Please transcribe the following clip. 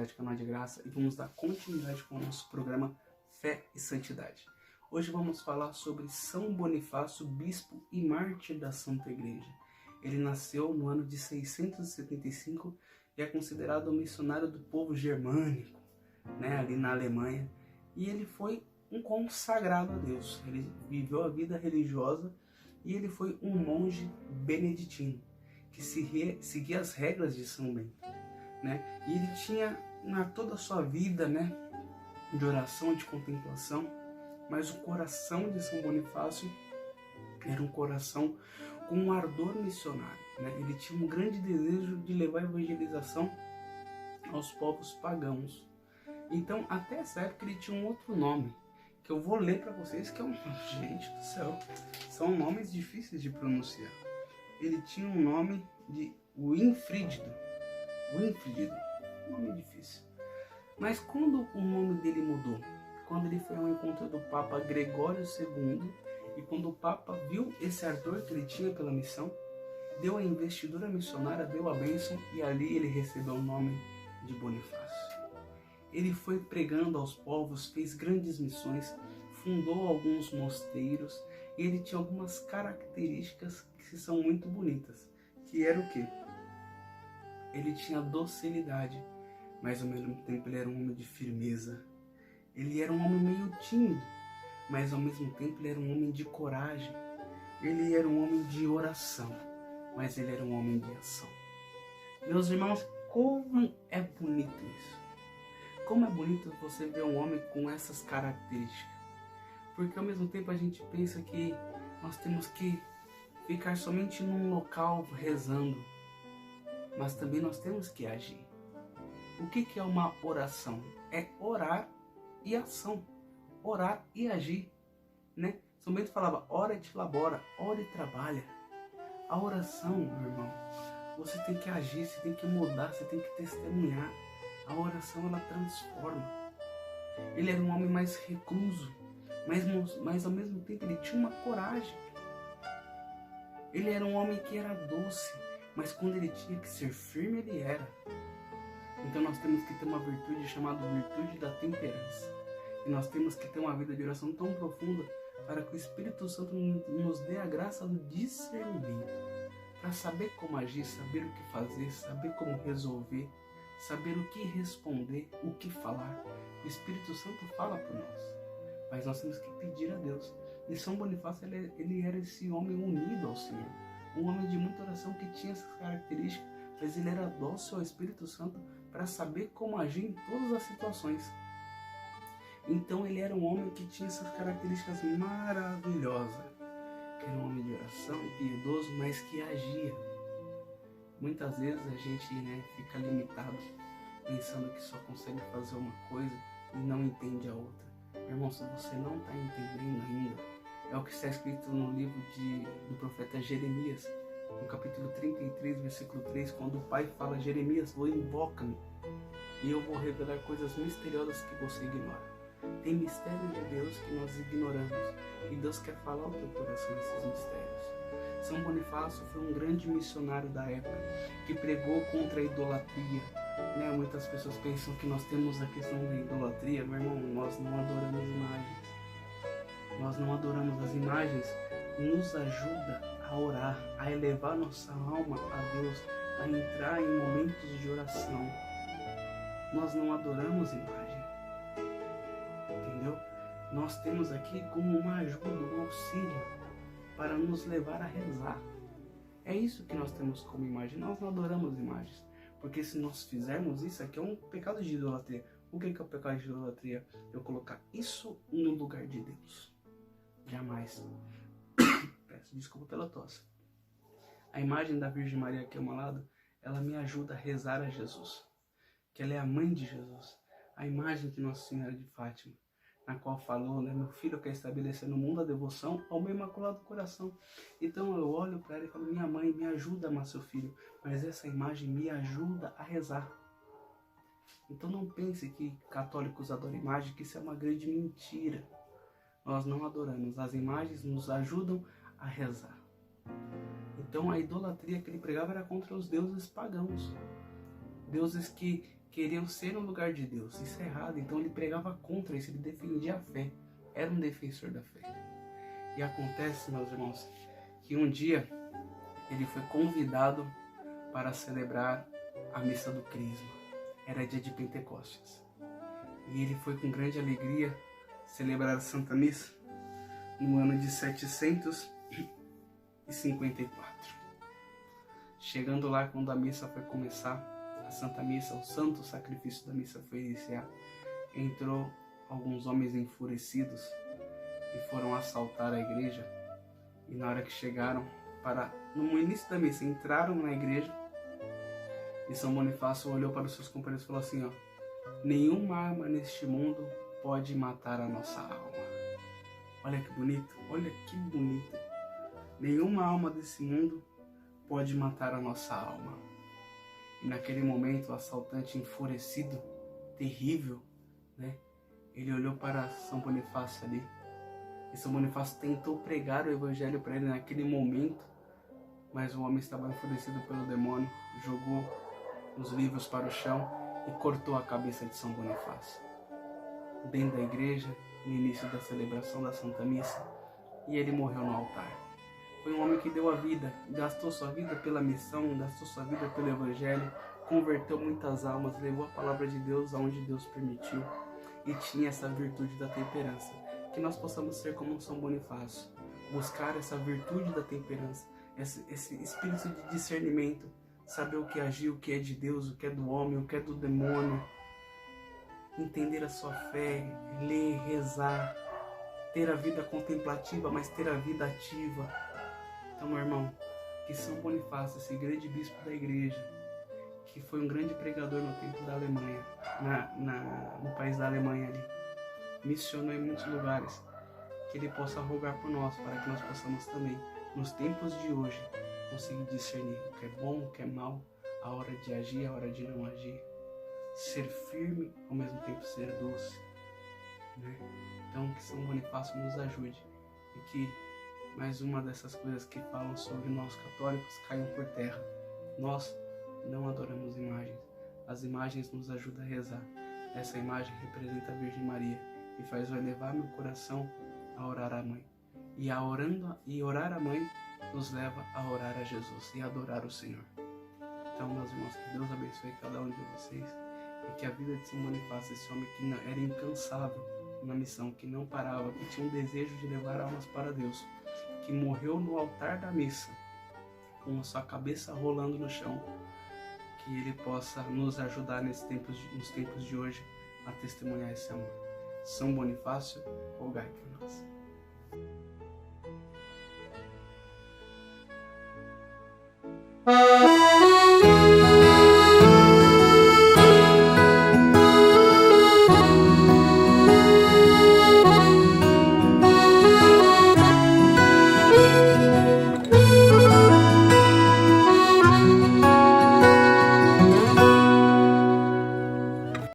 Trindade Canal de Graça e vamos dar continuidade com o nosso programa Fé e Santidade. Hoje vamos falar sobre São Bonifácio, bispo e mártir da Santa Igreja. Ele nasceu no ano de 675 e é considerado o missionário do povo germânico, ali na Alemanha. E ele foi um consagrado a Deus. Ele viveu a vida religiosa e ele foi um monge beneditino que seguia as regras de São Bento. E ele tinha toda a sua vida de oração, de contemplação, mas o coração de São Bonifácio era um coração com um ardor missionário. Ele tinha um grande desejo de levar a evangelização aos povos pagãos. Então, até essa época, ele tinha um outro nome, que eu vou ler para vocês, que é um... Gente do céu, são nomes difíceis de pronunciar. Ele tinha um nome de Winfrido, nome difícil. Mas quando o nome dele mudou, quando ele foi ao encontro do Papa Gregório II, e quando o Papa viu esse ardor que ele tinha pela missão, deu a investidura missionária, deu a bênção, e ali ele recebeu o nome de Bonifácio. Ele foi pregando aos povos, fez grandes missões, fundou alguns mosteiros, e ele tinha algumas características que são muito bonitas, que era o quê? Ele tinha docilidade, mas ao mesmo tempo ele era um homem de firmeza. Ele era um homem meio tímido, mas ao mesmo tempo ele era um homem de coragem. Ele era um homem de oração, mas ele era um homem de ação. Meus irmãos, como é bonito isso! Como é bonito você ver um homem com essas características. Porque ao mesmo tempo a gente pensa que nós temos que ficar somente num local rezando, mas também nós temos que agir. O que é uma oração? É orar e ação. Orar e agir. São Bento falava, ora et labora, ora e trabalha. A oração, meu irmão, você tem que agir, você tem que mudar, você tem que testemunhar. A oração, ela transforma. Ele era um homem mais recluso, mas ao mesmo tempo ele tinha uma coragem. Ele era um homem que era doce, mas quando ele tinha que ser firme, ele era. Então nós temos que ter uma virtude chamada virtude da temperança. E nós temos que ter uma vida de oração tão profunda para que o Espírito Santo nos dê a graça do discernimento. Para saber como agir, saber o que fazer, saber como resolver, saber o que responder, o que falar. O Espírito Santo fala por nós, mas nós temos que pedir a Deus. E São Bonifácio, ele era esse homem unido ao Senhor. Um homem de muita oração que tinha essas características, mas ele era dócil ao Espírito Santo para saber como agir em todas as situações. Então ele era um homem que tinha essas características maravilhosas, que era um homem de oração, piedoso, mas que agia. Muitas vezes a gente fica limitado, pensando que só consegue fazer uma coisa e não entende a outra. Meu irmão, se você não está entendendo ainda, é o que está escrito no livro do profeta Jeremias, no capítulo 33, versículo 3, quando o pai fala, Jeremias, invoca-me, e eu vou revelar coisas misteriosas que você ignora. Tem mistérios de Deus que nós ignoramos, e Deus quer falar ao teu coração esses mistérios. São Bonifácio foi um grande missionário da época, que pregou contra a idolatria. Muitas pessoas pensam que nós temos a questão da idolatria. Meu irmão, nós não adoramos imagens. Nós não adoramos as imagens. Nos ajuda a orar, a elevar nossa alma a Deus, a entrar em momentos de oração. Nós não adoramos imagem. Entendeu? Nós temos aqui como uma ajuda, um auxílio para nos levar a rezar. É isso que nós temos como imagem. Nós não adoramos imagens. Porque se nós fizermos isso, aqui é um pecado de idolatria. O que é o pecado de idolatria? Eu colocar isso no lugar de Deus. Jamais. Peço desculpa pela tosse. A imagem da Virgem Maria aqui ao meu lado, ela me ajuda a rezar a Jesus. Que ela é a mãe de Jesus. A imagem de Nossa Senhora de Fátima, na qual falou, meu filho quer estabelecer no mundo a devoção ao meu Imaculado Coração. Então eu olho para ela e falo, minha mãe, me ajuda a amar seu filho, mas essa imagem me ajuda a rezar. Então não pense que católicos adoram imagem, que isso é uma grande mentira. Nós não adoramos, as imagens nos ajudam a rezar. Então a idolatria que ele pregava era contra os deuses pagãos. Deuses que queriam ser no lugar de Deus. Isso é errado. Então ele pregava contra isso, ele defendia a fé. Era um defensor da fé. E acontece, meus irmãos, que um dia ele foi convidado para celebrar a missa do Crisma. Era dia de Pentecostes. E ele foi com grande alegria celebrar a Santa Missa no ano de 754. Chegando lá, quando a missa foi começar, a Santa Missa, o santo sacrifício da missa foi iniciar, entrou alguns homens enfurecidos e foram assaltar a igreja. E na hora que chegaram, no início da missa, entraram na igreja e São Bonifácio olhou para os seus companheiros e falou assim, ó: nenhuma arma neste mundo pode matar a nossa alma. Olha que bonito, olha que bonito. Nenhuma alma desse mundo pode matar a nossa alma. E naquele momento, o assaltante enfurecido, terrível, né? Ele olhou para São Bonifácio ali. E São Bonifácio tentou pregar o evangelho para ele naquele momento, mas o homem estava enfurecido pelo demônio, jogou os livros para o chão e cortou a cabeça de São Bonifácio. Dentro da igreja, no início da celebração da Santa Missa, e ele morreu no altar. Foi um homem que deu a vida, gastou sua vida pela missão, gastou sua vida pelo evangelho, converteu muitas almas, levou a palavra de Deus aonde Deus permitiu e tinha essa virtude da temperança. Que nós possamos ser como São Bonifácio, buscar essa virtude da temperança, esse espírito de discernimento, saber o que é agir, o que é de Deus, o que é do homem, o que é do demônio, entender a sua fé, ler, rezar, ter a vida contemplativa, mas ter a vida ativa. Então, meu irmão, que São Bonifácio, esse grande bispo da igreja, que foi um grande pregador no tempo da Alemanha, no país da Alemanha ali, missionou em muitos lugares, que ele possa rogar por nós, para que nós possamos também, nos tempos de hoje, conseguir discernir o que é bom, o que é mal, a hora de agir, a hora de não agir, ser firme, ao mesmo tempo ser doce, né? Então, que São Bonifácio nos ajude e que mais uma dessas coisas que falam sobre nós católicos caiam por terra. Nós não adoramos imagens. As imagens nos ajudam a rezar. Essa imagem representa a Virgem Maria e faz eu elevar meu coração a orar à Mãe. E orar à Mãe nos leva a orar a Jesus e a adorar o Senhor. Então, meus irmãos, que Deus abençoe cada um de vocês e que a vida de São Bonifácio, esse homem que era incansável na missão, que não parava, que tinha um desejo de levar almas para Deus, que morreu no altar da missa, com a sua cabeça rolando no chão, que ele possa nos ajudar nos tempos de hoje a testemunhar esse amor. São Bonifácio, rogai por nós.